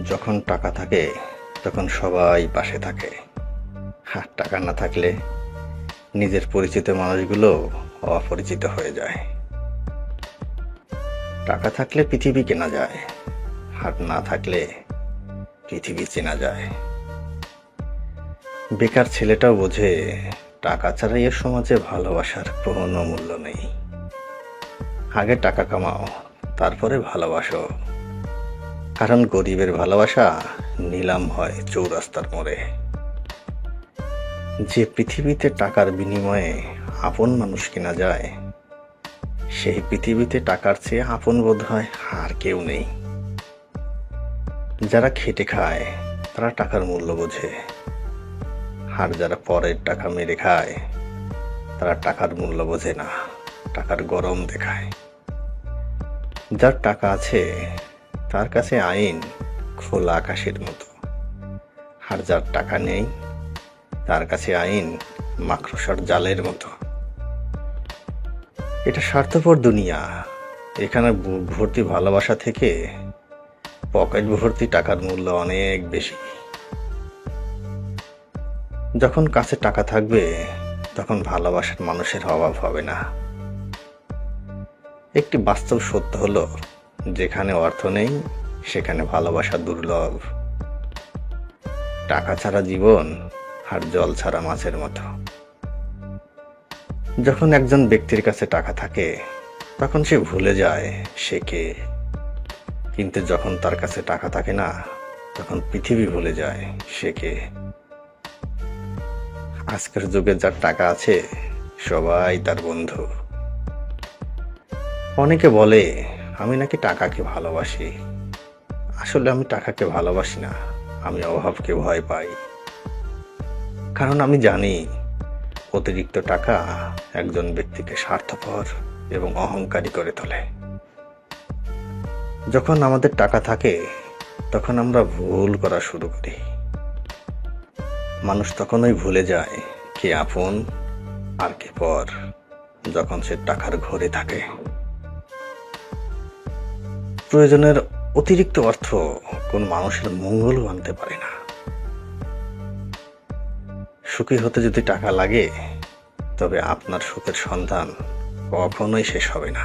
যখন টাকা থাকে তখন সবাই পাশে থাকে, আর টাকা না থাকলে নিজের পরিচিত মানুষগুলো অপরিচিত হয়ে যায়। টাকা থাকলে পৃথিবী কেনা যায়, আর না থাকলে পৃথিবী চেনা যায়। বেকার ছেলেটাও বোঝে টাকা ছাড়া এ সমাজে ভালোবাসার কোনো মূল্য নেই। আগে টাকা কামাও, তারপরে ভালোবাসো, কারণ গরিবের ভালোবাসা নিলাম হয় চৌরাস্তার মোড়ে। যে পৃথিবীতে টাকার বিনিময়ে আপন মানুষ কেনা যায়, সেই পৃথিবীতে টাকার চেয়ে আপন বোধ হয় আর কেউ নেই। যারা খেটে খায় তারা টাকার মূল্য বোঝে, আর যারা পরের টাকা মেরে খায় তারা টাকার মূল্য বোঝে না, টাকার গরম দেখায়। যার টাকা আছে তার কাছে আইন খোলা আকাশের মতো, আর যার টাকা নেই তার কাছে আইন মাকড়সার জালের মতো। এটা স্বার্থপর দুনিয়া, এখানে বুক ভর্তি ভালোবাসা থেকে পকেট ভর্তি টাকার মূল্য অনেক বেশি। যখন কাছে টাকা থাকবে তখন ভালোবাসার মানুষের অভাব হবে না। একটি বাস্তব সত্য হলো, যেখানে অর্থ নেই সেখানে ভালোবাসা দুর্লভ। টাকা ছাড়া জীবন আর জল ছাড়া মাছের মতো। যখন একজন ব্যক্তির কাছে টাকা থাকে তখন সে ভুলে যায় সে কে, কিন্তু যখন তার কাছে টাকা থাকে না তখন পৃথিবী ভুলে যায় সে কে। আজকের যুগে যার টাকা আছে সবাই তার বন্ধু। অনেকে বলে আমি নাকি টাকাকে ভালোবাসি। আসলে আমি টাকাকে ভালোবাসি না, আমি অভাবকে ভয় পাই। কারণ আমি জানি অতিরিক্ত টাকা একজন ব্যক্তিকে স্বার্থপর এবং অহংকারী করে তোলে। যখন আমাদের টাকা থাকে তখন আমরা ভুল করা শুরু করি। মানুষ তখনই ভুলে যায় কে আপন আর কে পর, যখন সে টাকার ঘরে থাকে। প্রয়োজনের অতিরিক্ত অর্থ কোন মানুষের মঙ্গলও আনতে পারে না। সুখী হতে যদি টাকা লাগে তবে আপনার সুখের সন্ধান কখনোই শেষ হবে না।